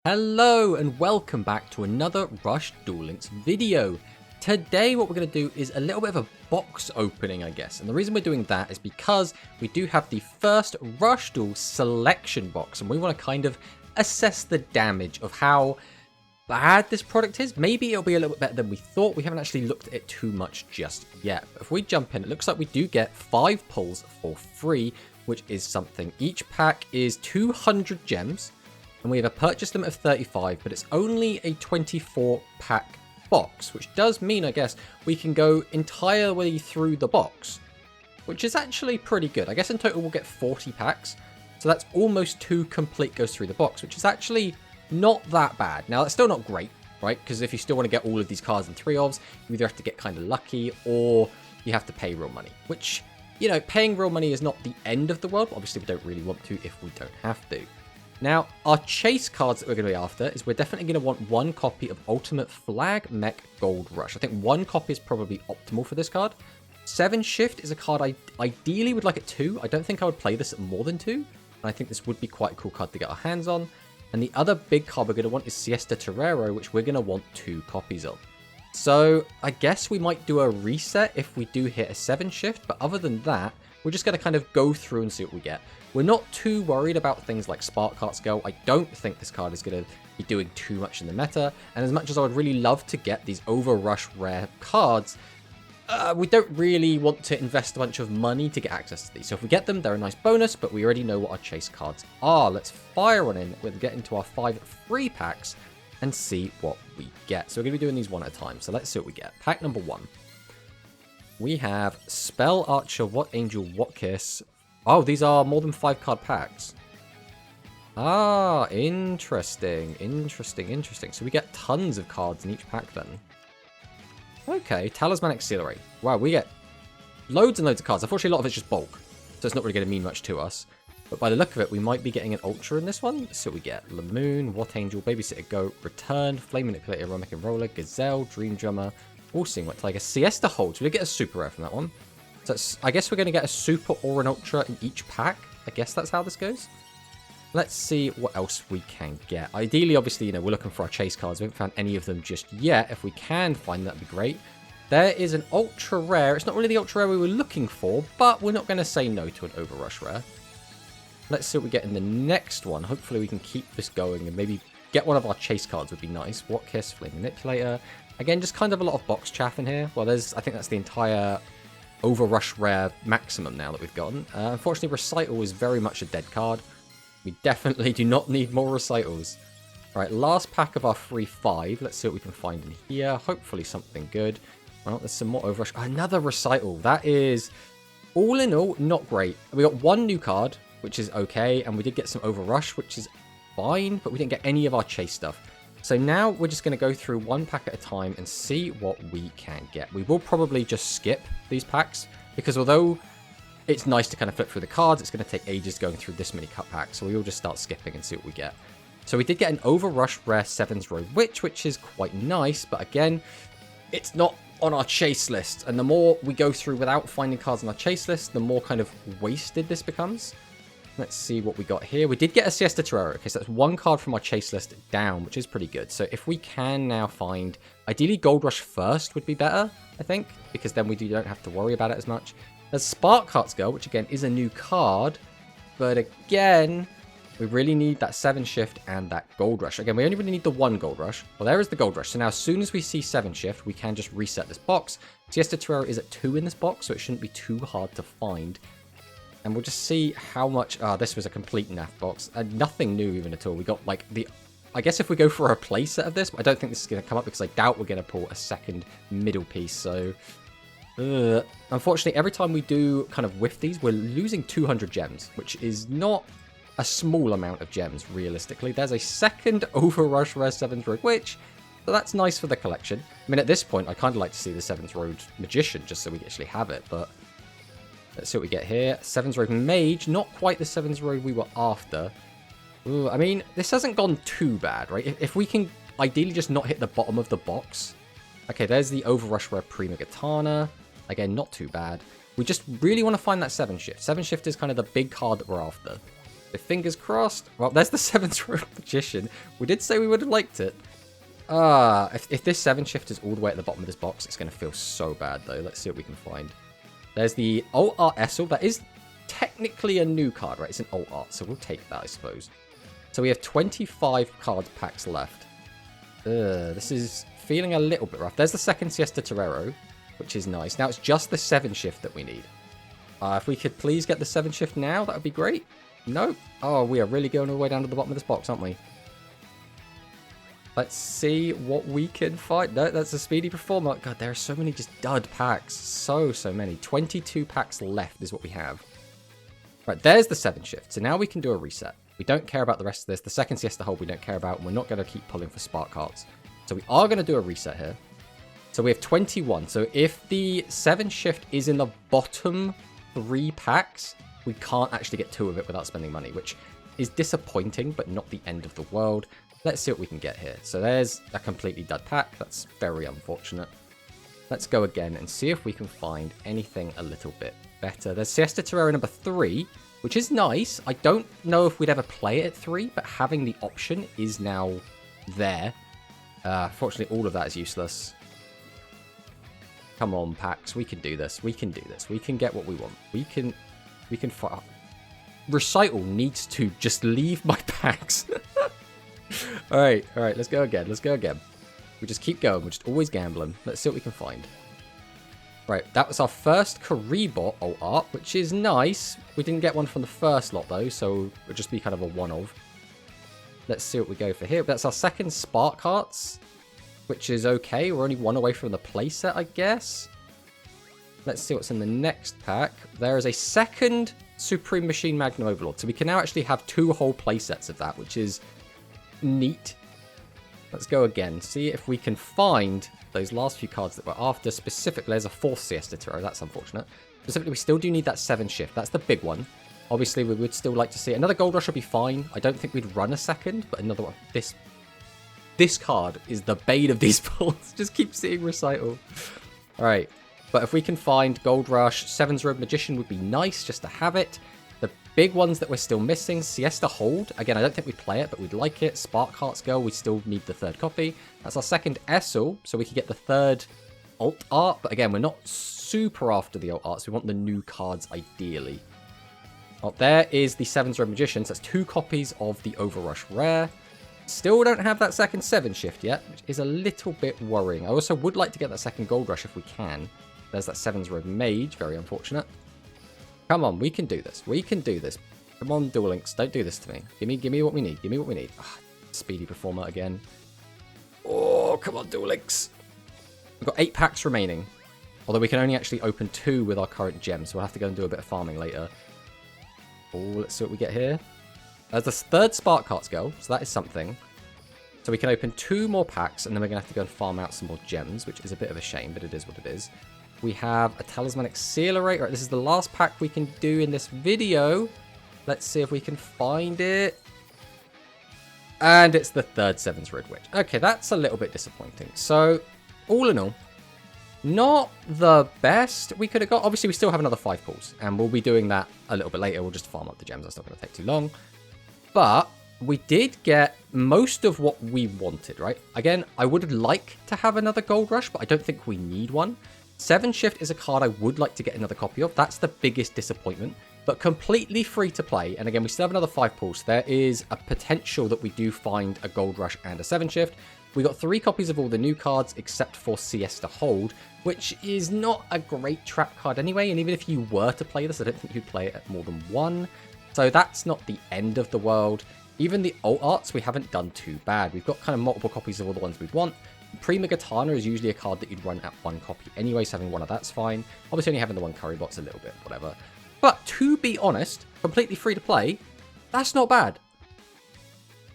Hello and welcome back to another Rush Duel Links video. Today what we're going to do is a little bit of a box opening, I guess. And the reason we're doing that is because we do have the first Rush Duel selection box. And we want to kind of assess the damage of how bad this product is. Maybe it'll be a little bit better than we thought. We haven't actually looked at it too much just yet. But if we jump in, it looks like we do get 5 pulls for free, which is something. Each pack is 200 gems. And we have a purchase limit of 35, but it's only a 24 pack box, which does mean, I guess, we can go entirely through the box, which is actually pretty good. I guess in total we'll get 40 packs, so that's almost 2 complete goes through the box, which is actually not that bad. Now, that's still not great, right? Because if you still want to get all of these cards in 3-ofs, you either have to get kind of lucky or you have to pay real money, which, you know, paying real money is not the end of the world, but obviously we don't really want to if we don't have to. Now, our chase cards that we're going to be after is we're definitely going to want 1 copy of Ultimate Flag Mech Gold Rush. I think 1 copy is probably optimal for this card. 7 Shift is a card I ideally would like at 2. I don't think I would play this at more than 2. And I think this would be quite a cool card to get our hands on. And the other big card we're going to want is Siesta Torero, which we're going to want 2 copies of. So, I guess we might do a reset if we do hit a 7 Shift. But other than that, we're just going to kind of go through and see what we get. We're not too worried about things like Spark Hearts go. I don't think this card is going to be doing too much in the meta. And as much as I would really love to get these Overrush rare cards, we don't really want to invest a bunch of money to get access to these. So if we get them, they're a nice bonus, but we already know what our chase cards are. Let's fire one in. We'll get into our 5 free packs and see what we get. So we're going to be doing these one at a time. So let's see what we get. Pack number 1. We have Spell Archer, What Angel, What Kiss. Oh, these are more than 5 card packs. Ah, interesting. So we get tons of cards in each pack then. Okay, Talisman Accelerate. Wow, we get loads and loads of cards. Unfortunately, a lot of it's just bulk, so it's not really going to mean much to us. But by the look of it, we might be getting an Ultra in this one. So we get Lamoon, What Angel, Babysitter Goat, Return, Flame Manipulator, Romic and Roller, Gazelle, Dream Drummer, All-Seeing White Tiger, Siesta Holds. We get a super rare from that one. So I guess we're going to get a super or an ultra in each pack. I guess that's how this goes. Let's see what else we can get. Ideally, obviously, you know, we're looking for our chase cards. We haven't found any of them just yet. If we can find that'd be great. There is an ultra rare. It's not really the ultra rare we were looking for, but we're not going to say no to an Overrush rare. Let's see what we get in the next one. Hopefully we can keep this going and maybe get one of our chase cards would be nice. What Kiss, Flame Manipulator. Again, just kind of a lot of box chaff in here. Well, I think that's the entire Overrush rare maximum now that we've gotten. Unfortunately, Recital is very much a dead card. We definitely do not need more Recitals. Alright, last pack of our free 5. Let's see what we can find in here. Hopefully something good. Well, there's some more Overrush. Another Recital. That is, all in all, not great. We got 1 new card, which is okay. And we did get some Overrush, which is fine. But we didn't get any of our chase stuff. So now we're just going to go through 1 pack at a time and see what we can get. We will probably just skip these packs because although it's nice to kind of flip through the cards, it's going to take ages going through this many cut packs. So we will just start skipping and see what we get. So we did get an Overrush rare 7's Road Witch, which is quite nice. But again, it's not on our chase list. And the more we go through without finding cards on our chase list, the more kind of wasted this becomes. Let's see what we got here. We did get a Siesta Torero. Okay, so that's 1 card from our chase list down, which is pretty good. So if we can now find, ideally Gold Rush first would be better, I think, because then we don't have to worry about it as much. There's Spark Hearts Girl, which again is a new card, but again, we really need that 7 Shift and that Gold Rush. Again, we only really need the 1 Gold Rush. Well, there is the Gold Rush. So now as soon as we see 7 Shift, we can just reset this box. Siesta Torero is at 2 in this box, so it shouldn't be too hard to find. And we'll just see how much... this was a complete naff box. Nothing new even at all. We got, like, the... I guess if we go for a playset of this, I don't think this is going to come up because I doubt we're going to pull a second middle piece. So, unfortunately, every time we do kind of whiff these, we're losing 200 gems, which is not a small amount of gems, realistically. There's a second Overrush Rare 7th Road Witch, so that's nice for the collection. I mean, at this point, I kind of like to see the 7th Road Magician, just so we actually have it, but... Let's see what we get here. 7's Road Mage. Not quite the 7's Road we were after. Ooh, I mean, this hasn't gone too bad, right? If we can ideally just not hit the bottom of the box. Okay, there's the Overrush Rare Prima Katana. Again, not too bad. We just really want to find that 7 Shift. 7 Shift is kind of the big card that we're after. So fingers crossed. Well, there's the 7th Road Magician. We did say we would have liked it. If this 7 shift is all the way at the bottom of this box, it's going to feel so bad, though. Let's see what we can find. There's the Alt Art Essel. That is technically a new card, right? It's an Alt Art, so we'll take that, I suppose. So we have 25 card packs left. This is feeling a little bit rough. There's the 2nd Siesta Torero, which is nice. Now it's just the 7 shift that we need. If we could please get the 7 shift now, that would be great. No. Oh, we are really going all the way down to the bottom of this box, aren't we? Let's see what we can find. No, that's a Speedy Performer. God, there are so many just dud packs. So many. 22 packs left is what we have. Right, there's the 7 shift. So now we can do a reset. We don't care about the rest of this. The 2nd Siesta Hold we don't care about. And we're not going to keep pulling for spark cards. So we are going to do a reset here. So we have 21. So if the 7 shift is in the bottom 3 packs, we can't actually get 2 of it without spending money, which is disappointing, but not the end of the world. Let's see what we can get here. So there's a completely dud pack. That's very unfortunate. Let's go again and see if we can find anything a little bit better. There's Siesta Torero number 3, which is nice. I don't know if we'd ever play it at 3, but having the option is now there. Fortunately, all of that is useless. Come on, packs. We can do this. We can do this. We can get what we want. We can fight. Recital needs to just leave my packs. All right. Let's go again. We just keep going. We're just always gambling. Let's see what we can find. Right, that was our first Karibot Alt Art, which is nice. We didn't get one from the first lot, though, so it'll just be kind of a one-of. Let's see what we go for here. That's our 2nd Spark Hearts, which is okay. We're only 1 away from the playset, I guess. Let's see what's in the next pack. There is a 2nd Supreme Machine Magnum Overlord, so we can now actually have 2 whole playsets of that, which is neat. Let's go again. See if we can find those last few cards that we're after. Specifically, there's a 4th Siesta Torero. That's unfortunate. Specifically, we still do need that 7 shift. That's the big one. Obviously, we would still like to see another Gold Rush would be fine. I don't think we'd run a 2nd, but another one. This card is the bane of these pulls. Just keep seeing Recital. All right. But if we can find Gold Rush, 7's Road Magician would be nice just to have it. The big ones that we're still missing, Siesta Hold. Again, I don't think we'd play it, but we'd like it. Spark Hearts Girl, we still need the 3rd copy. That's our 2nd Essel, so we can get the 3rd Alt Art. But again, we're not super after the Alt Arts. We want the new cards, ideally. Oh, there is the 7's Road Magician. So that's 2 copies of the Overrush Rare. Still don't have that 2nd 7 shift yet, which is a little bit worrying. I also would like to get that 2nd Gold Rush if we can. There's that 7's Road Mage, very unfortunate. Come on, we can do this. We can do this. Come on, Duel Links, don't do this to me. Give me what we need. Give me what we need. Speedy Performer again. Oh, come on, Duel Links. We've got 8 packs remaining. Although we can only actually open 2 with our current gems, so we'll have to go and do a bit of farming later. Oh, let's see what we get here. There's the 3rd Spark Hearts Girl, so that is something. So we can open 2 more packs, and then we're going to have to go and farm out some more gems, which is a bit of a shame, but it is what it is. We have a Talismanic Sealerate. Right, this is the last pack we can do in this video. Let's see if we can find it. And it's the 3rd 7's Road Witch. Okay, that's a little bit disappointing. So, all in all, not the best we could have got. Obviously, we still have another 5 pulls, and we'll be doing that a little bit later. We'll just farm up the gems. That's not going to take too long. But we did get most of what we wanted, right? Again, I would like to have another Gold Rush, but I don't think we need one. 7 Shift is a card I would like to get another copy of. That's the biggest disappointment, but completely free to play. And again, we still have another 5 pulls. There is a potential that we do find a Gold Rush and a 7 Shift. We got 3 copies of all the new cards except for Siesta Hold, which is not a great trap card anyway. And even if you were to play this, I don't think you'd play it at more than 1. So that's not the end of the world. Even the alt arts, we haven't done too bad. We've got kind of multiple copies of all the ones we'd want. Prima Katana is usually a card that you'd run at 1 copy anyway, so having one of that's fine. Obviously only having the 1 Currybot's a little bit, whatever. But to be honest, completely free to play, that's not bad.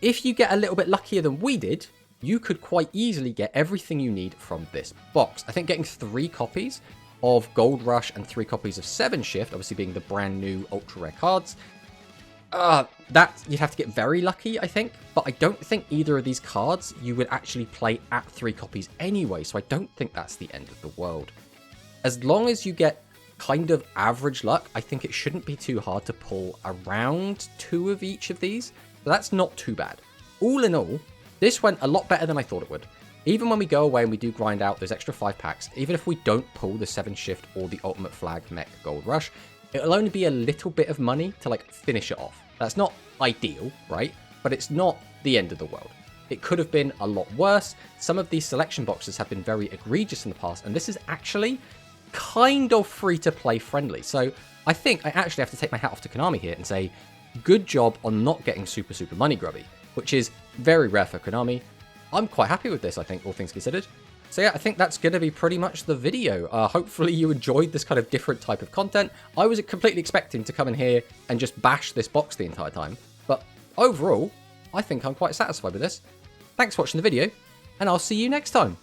If you get a little bit luckier than we did, you could quite easily get everything you need from this box. I think getting 3 copies of Gold Rush and 3 copies of 7 Shift, obviously being the brand new ultra rare cards, that you'd have to get very lucky, I think. But I don't think either of these cards you would actually play at 3 copies anyway, so I don't think that's the end of the world. As long as you get kind of average luck, I think it shouldn't be too hard to pull around 2 of each of these. So that's not too bad. All in all, this went a lot better than I thought it would. Even when we go away and we do grind out those extra 5 packs, even if we don't pull the 7 shift or the ultimate flag mech gold rush, it'll only be a little bit of money to like finish it off. That's not ideal, right? But it's not the end of the world. It could have been a lot worse. Some of these selection boxes have been very egregious in the past, and this is actually kind of free-to-play friendly. So I think I actually have to take my hat off to Konami here and say, good job on not getting super money grubby, which is very rare for Konami. I'm quite happy with this, I think, all things considered. So yeah, I think that's going to be pretty much the video. Hopefully you enjoyed this kind of different type of content. I was completely expecting to come in here and just bash this box the entire time, but overall, I think I'm quite satisfied with this. Thanks for watching the video, and I'll see you next time.